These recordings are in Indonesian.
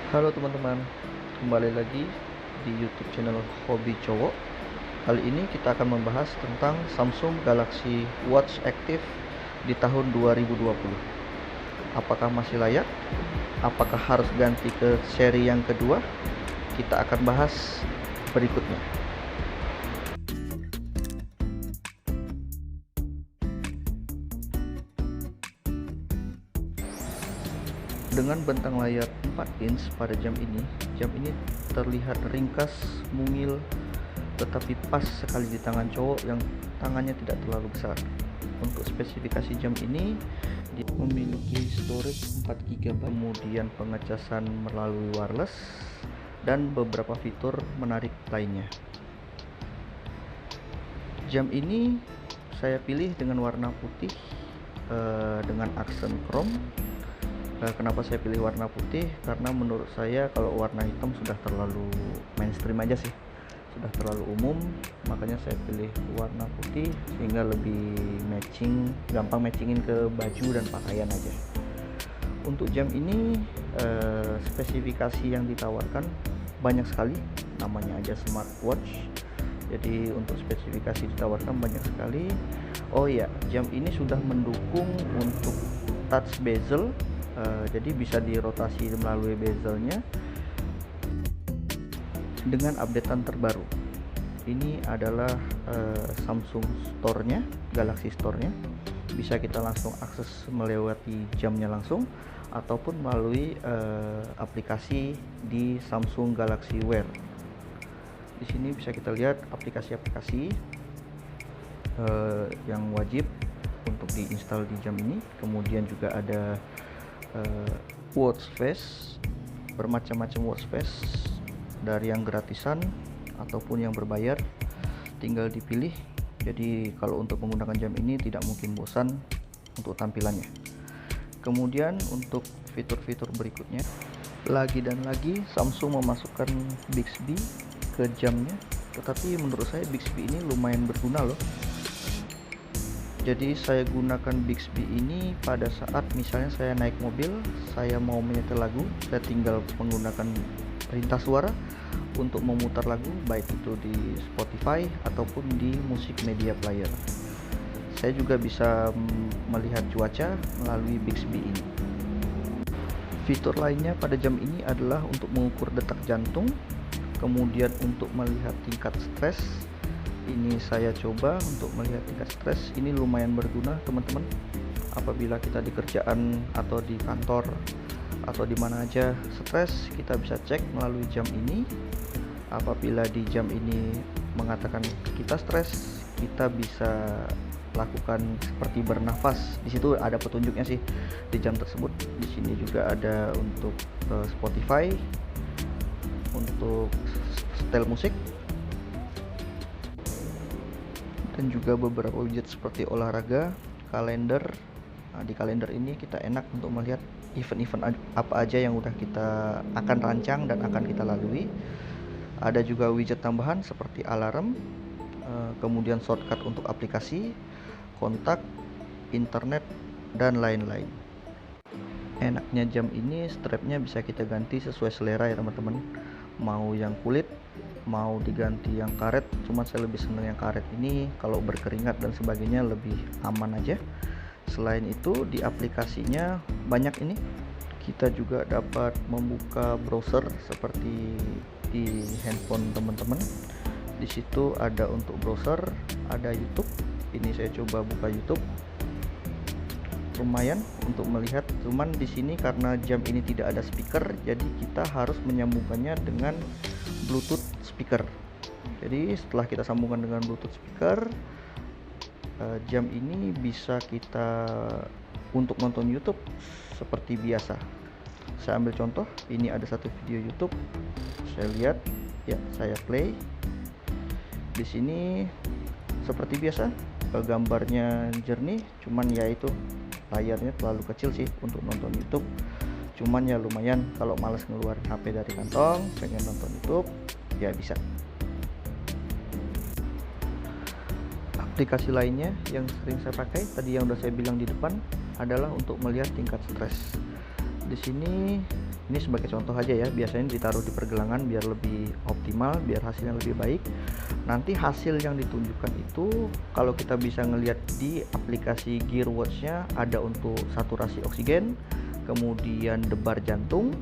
Halo teman-teman, kembali lagi di YouTube channel Hobi Cowok. Kali ini kita akan membahas tentang Samsung Galaxy Watch Active di tahun 2020. Apakah masih layak? Apakah harus ganti ke seri yang kedua? Kita akan bahas berikutnya. Dengan bentang layar 4 inch pada jam ini terlihat ringkas, mungil, tetapi pas sekali di tangan cowok yang tangannya tidak terlalu besar. Untuk spesifikasi jam ini, dia memiliki storage 4 GB, kemudian pengecasan melalui wireless, dan beberapa fitur menarik lainnya. Jam ini saya pilih dengan warna putih dengan aksen chrome. Kenapa saya pilih warna putih? Karena menurut saya kalau warna hitam sudah terlalu mainstream aja sih, sudah terlalu umum, makanya saya pilih warna putih sehingga lebih matching, gampang matchingin ke baju dan pakaian aja. Untuk jam ini spesifikasi yang ditawarkan banyak sekali, namanya aja smartwatch, jadi untuk spesifikasi ditawarkan banyak sekali. Oh ya, jam ini sudah mendukung untuk touch bezel, jadi bisa dirotasi melalui bezelnya dengan updatean terbaru. Ini adalah Samsung Store-nya, Galaxy Store-nya. Bisa kita langsung akses melewati jamnya langsung ataupun melalui aplikasi di Samsung Galaxy Wear. Di sini bisa kita lihat aplikasi-aplikasi yang wajib untuk diinstal di jam ini. Kemudian juga ada watch face, bermacam-macam watch face, dari yang gratisan ataupun yang berbayar, tinggal dipilih. Jadi kalau untuk menggunakan jam ini tidak mungkin bosan untuk tampilannya. Kemudian untuk fitur-fitur berikutnya, lagi dan lagi Samsung memasukkan Bixby ke jamnya, tetapi menurut saya Bixby ini lumayan berguna loh. Jadi saya gunakan Bixby ini pada saat misalnya saya naik mobil, saya mau menyetel lagu, saya tinggal menggunakan perintah suara untuk memutar lagu, baik itu di Spotify ataupun di musik media player. Saya juga bisa melihat cuaca melalui Bixby ini. Fitur lainnya pada jam ini adalah untuk mengukur detak jantung, kemudian untuk melihat tingkat stres. Ini saya coba untuk melihat tingkat stres. Ini lumayan berguna teman-teman, apabila kita di kerjaan atau di kantor atau di mana aja stres, kita bisa cek melalui jam ini. Apabila di jam ini mengatakan kita stres, kita bisa lakukan seperti bernafas. Di situ ada petunjuknya sih di jam tersebut. Di sini juga ada untuk Spotify, untuk setel musik, dan juga beberapa widget seperti olahraga, kalender. Nah, di kalender ini kita enak untuk melihat event-event apa aja yang udah kita akan rancang dan akan kita lalui. Ada juga widget tambahan seperti alarm, kemudian shortcut untuk aplikasi, kontak, internet, dan lain-lain. Enaknya jam ini strapnya bisa kita ganti sesuai selera ya teman-teman, mau yang kulit, mau diganti yang karet. Cuma saya lebih senang yang karet ini, kalau berkeringat dan sebagainya lebih aman aja. Selain itu di aplikasinya banyak ini, kita juga dapat membuka browser seperti di handphone teman-teman. Di situ ada untuk browser, ada YouTube. Ini saya coba buka YouTube, lumayan untuk melihat. Cuman di sini karena jam ini tidak ada speaker, jadi kita harus menyambungkannya dengan Bluetooth speaker. Jadi setelah kita sambungkan dengan Bluetooth speaker, jam ini bisa kita untuk nonton YouTube seperti biasa. Saya ambil contoh, ini ada satu video YouTube, saya lihat ya, saya play. Di sini seperti biasa, gambarnya jernih, cuman ya itu layarnya terlalu kecil sih untuk nonton YouTube. Cuman ya lumayan, kalau males ngeluarin HP dari kantong, pengen nonton YouTube, ya bisa. Aplikasi lainnya yang sering saya pakai, tadi yang udah saya bilang di depan, adalah untuk melihat tingkat stres. Di sini Ini sebagai contoh aja ya, biasanya ditaruh di pergelangan biar lebih optimal, biar hasilnya lebih baik. Nanti hasil yang ditunjukkan itu kalau kita bisa ngelihat di aplikasi Gearwatch-nya, ada untuk saturasi oksigen, kemudian debar jantung,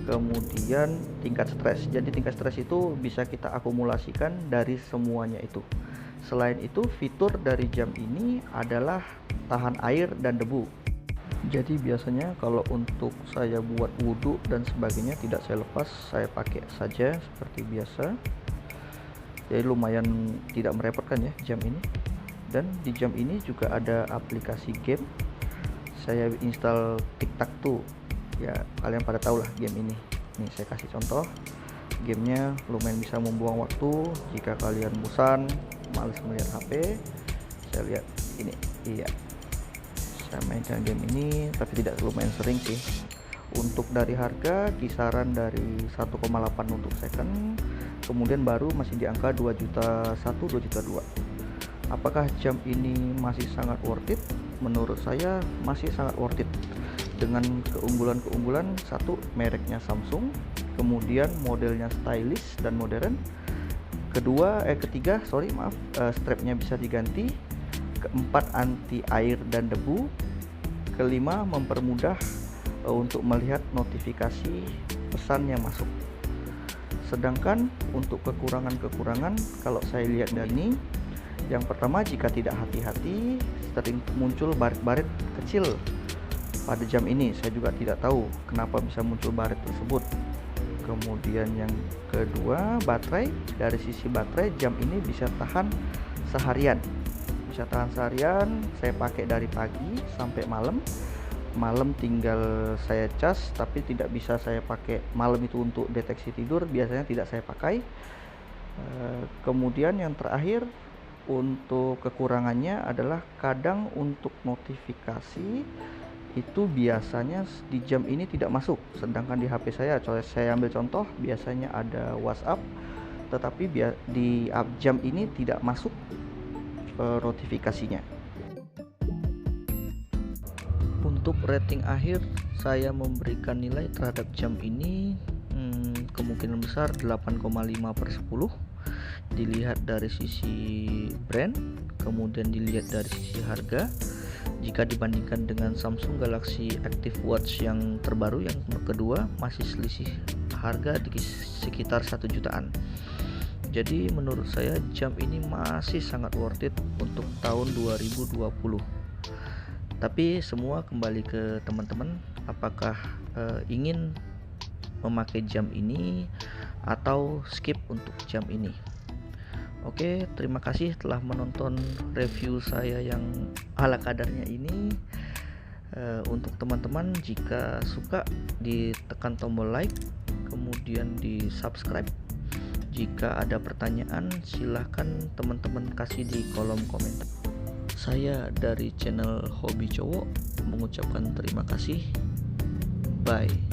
kemudian tingkat stres. Jadi tingkat stres itu bisa kita akumulasikan dari semuanya itu. Selain itu, fitur dari jam ini adalah tahan air dan debu. Jadi biasanya kalau untuk saya buat wudhu dan sebagainya tidak saya lepas, saya pakai saja seperti biasa. Jadi lumayan tidak merepotkan ya jam ini. Dan di jam ini juga ada aplikasi game. Saya install TikTok ya, kalian pada tahu lah game ini. Nih saya kasih contoh, gamenya lumayan bisa membuang waktu. Jika kalian bosan, males melihat HP, saya lihat ini, iya, saya mainkan game ini, tapi tidak lumayan sering sih. Untuk dari harga kisaran dari 1,8 untuk second, kemudian baru masih di angka 2.100.000, 2.200.000. Apakah jam ini masih sangat worth it? Menurut saya masih sangat worth it. Dengan keunggulan-keunggulan, satu, mereknya Samsung, kemudian modelnya stylish dan modern. Ketiga, strapnya bisa diganti. Keempat, anti air dan debu. Kelima, mempermudah untuk melihat notifikasi pesan yang masuk. Sedangkan untuk kekurangan-kekurangan, kalau saya lihat dari ini, yang pertama, jika tidak hati-hati sering muncul baret-baret kecil pada jam ini. Saya juga tidak tahu kenapa bisa muncul baret tersebut. Kemudian yang kedua, baterai. Dari sisi baterai, jam ini bisa tahan seharian. Saya pakai dari pagi sampai malam tinggal saya cas, tapi tidak bisa saya pakai malam itu untuk deteksi tidur, biasanya tidak saya pakai. Kemudian yang terakhir, untuk kekurangannya adalah kadang untuk notifikasi itu biasanya di jam ini tidak masuk, sedangkan di HP saya ambil contoh, biasanya ada WhatsApp, tetapi di jam ini tidak masuk notifikasinya. Untuk rating akhir, saya memberikan nilai terhadap jam ini kemungkinan besar 8,5/10. Dilihat dari sisi brand, kemudian dilihat dari sisi harga. Jika dibandingkan dengan Samsung Galaxy Active Watch yang terbaru, yang kedua, masih selisih harga di sekitar 1 jutaan. Jadi menurut saya jam ini masih sangat worth it untuk tahun 2020. Tapi semua kembali ke teman-teman, apakah ingin memakai jam ini atau skip untuk jam ini. Oke, terima kasih telah menonton review saya yang ala kadarnya ini. Untuk teman-teman, jika suka ditekan tombol like, kemudian di subscribe. Jika ada pertanyaan, silahkan teman-teman kasih di kolom komentar. Saya dari channel Hobi Cowok mengucapkan terima kasih. Bye.